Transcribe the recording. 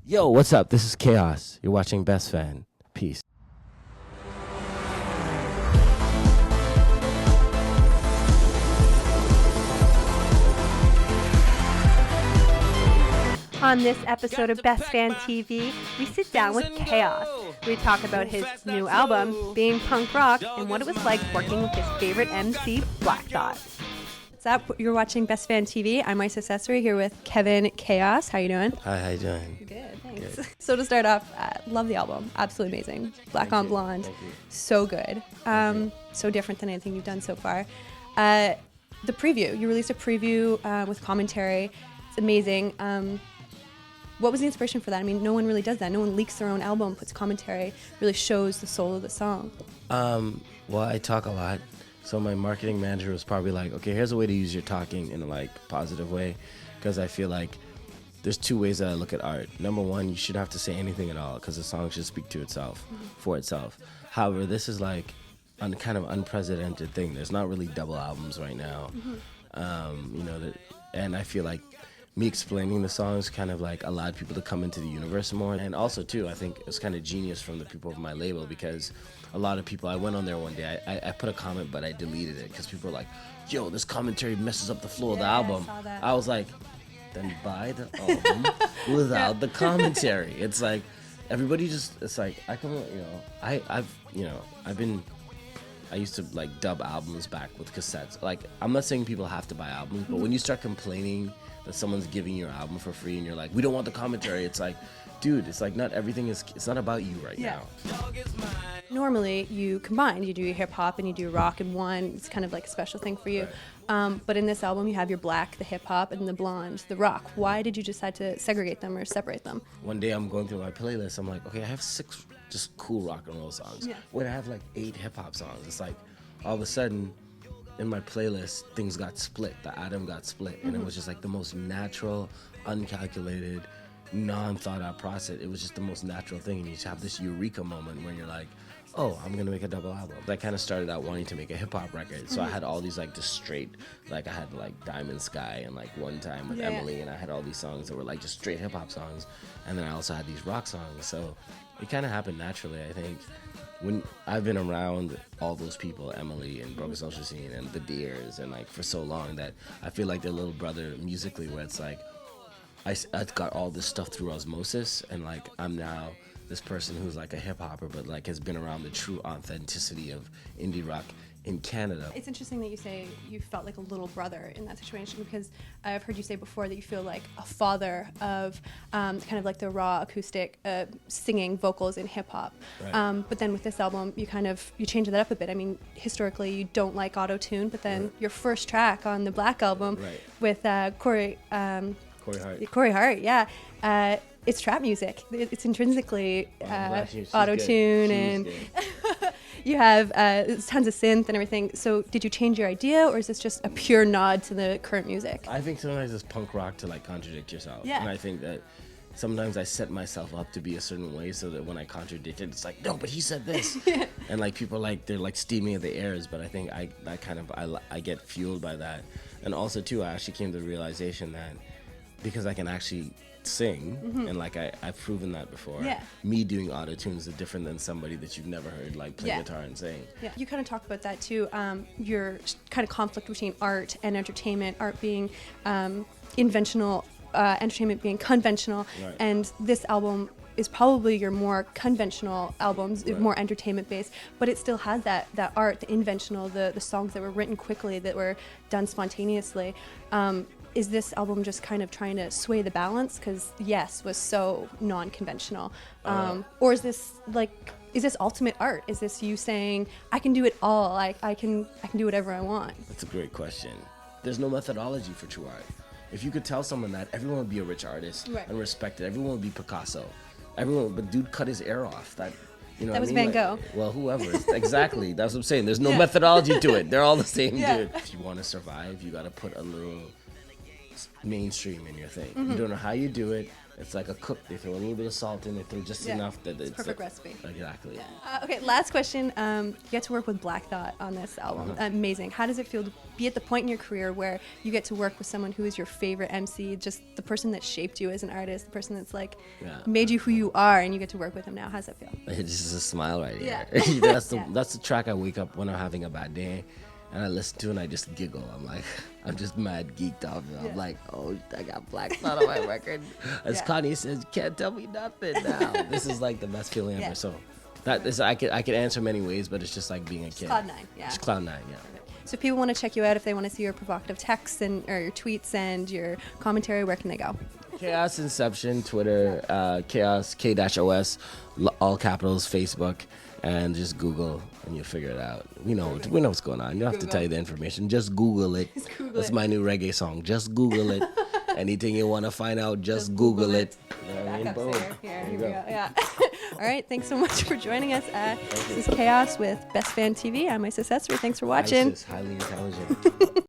Yo, what's up? This is Chaos. You're watching Best Fan. Peace. On this episode of BestFan TV, we sit down with Chaos. We talk about his new album, being punk rock, and what it was like working with his favorite MC, Black Dot. What's up? You're watching BestFan TV. I'm Isis Essery here with Kevin Chaos. How you doing? Hi, how you doing? Good, thanks. Good. So to start off, love the album. Absolutely amazing. Black on Blonde. Thank you. So good. So different than anything you've done so far. The preview. You released a preview with commentary. It's amazing. What was the inspiration for that? I mean, no one really does that. No one leaks their own album, puts commentary, really shows the soul of the song. Well, I talk a lot. So my marketing manager was probably like, okay, here's a way to use your talking in a positive way. Because I feel like there's two ways that I look at art. Number one, you shouldn't have to say anything at all because the song should speak to itself, for itself. However, this is like a kind of unprecedented thing. There's not really double albums right now. And I feel like me explaining the songs kind of like allowed people to come into the universe more. And also too, I think it's kind of genius from the people of my label because a lot of people, I went on there one day, I put a comment, but I deleted it because people were like, yo, this commentary messes up the flow of the album. I saw that. I was like, then buy the album without the commentary. It's like, everybody just, it's like, I used to like dub albums back with cassettes. Like, I'm not saying people have to buy albums, but when you start complaining that someone's giving you your album for free and you're like, we don't want the commentary, it's like, dude, it's like not everything is, it's not about you right now. Normally, you combine. You do your hip-hop and you do rock in one. It's kind of like a special thing for you. Right. But in this album, you have your black, the hip-hop, and the blonde, the rock. Why did you decide to segregate them or separate them? One day I'm going through my playlist, I'm like, okay, I have 6 just cool rock and roll songs. Yeah. Wait, I have like 8 hip-hop songs. It's like, all of a sudden, in my playlist, things got split. The atom got split. And it was just like the most natural, uncalculated, non-thought-out process. It was just the most natural thing. And you just have this eureka moment where you're like, oh, I'm gonna make a double album. I kind of started out wanting to make a hip-hop record. So I had all these like just straight, like I had like Diamond Sky and like One Time with Emily, and I had all these songs that were like just straight hip-hop songs. And then I also had these rock songs. So it kind of happened naturally, I think. When I've been around all those people, Emily and Broken Social Scene and the Deers, and like for so long that I feel like their little brother musically, where it's like I got all this stuff through osmosis, and like I'm now this person who's like a hip hopper, but like has been around the true authenticity of indie rock in Canada. It's interesting that you say you felt like a little brother in that situation, because I've heard you say before that you feel like a father of kind of like the raw acoustic singing vocals in hip hop. Right. But then with this album, you change that up a bit. I mean, historically you don't like auto-tune, but then your first track on the Black album with Corey Hart, it's trap music. It's intrinsically auto-tune, and you have tons of synth and everything. So did you change your idea, or is this just a pure nod to the current music? I think sometimes it's punk rock to like contradict yourself. Yeah. And I think that sometimes I set myself up to be a certain way so that when I contradict it, it's like, no, but he said this. And like people they're like steaming at the airs, but I think I get fueled by that. And also too, I actually came to the realization that because I can actually sing, and like I've proven that before. Me doing auto-tunes is different than somebody that you've never heard like play guitar and sing. You kind of talk about that too, your kind of conflict between art and entertainment, art being inventional, entertainment being conventional, and this album is probably your more conventional albums, more entertainment based, but it still has that art, the inventional, the songs that were written quickly, that were done spontaneously. Is this album just kind of trying to sway the balance? Because Yes was so non-conventional. Or is this ultimate art? Is this you saying, I can do it all, I can do whatever I want? That's a great question. There's no methodology for true art. If you could tell someone that, everyone would be a rich artist and respected. Everyone would be Picasso. But dude cut his ear off. That was Van Gogh. Well, whoever. Exactly. That's what I'm saying. There's no methodology to it. They're all the same dude. If you want to survive, you got to put a little mainstream in your thing. You don't know how you do it, It's like a cook. They throw a little bit of salt in. They throw just enough that it's perfect recipe. Exactly. Yeah. Okay, last question. You get to work with Black Thought on this album. Amazing. How does it feel to be at the point in your career where you get to work with someone who is your favorite MC, just the person that shaped you as an artist, the person that's like made you who you are, and you get to work with him now? How's that feel? It's just a smile right here. Yeah. That's the track I wake up when I'm having a bad day, and I listen to it and I just giggle. I'm just mad geeked off. I'm like, oh, I got Black Thought on my record. As Kanye says, you can't tell me nothing now. This is like the best feeling ever. So that is, I could answer many ways, but it's just like being a kid. Cloud9, Just Cloud9, yeah. So if people want to check you out, if they want to see your provocative texts or your tweets and your commentary, where can they go? Chaos Inception, Twitter, Chaos, K-OS, all capitals, Facebook, and just Google and you'll figure it out. We know what's going on. You don't have to tell you the information. Just Google it. That's my new reggae song. Just Google it. Anything you want to find out, just Google it. You know what I mean? Boom. Here we go. Yeah. All right. Thanks so much for joining us. This is Chaos with BestFan TV. I'm Isis Essery. Thanks for watching. Isis, highly intelligent.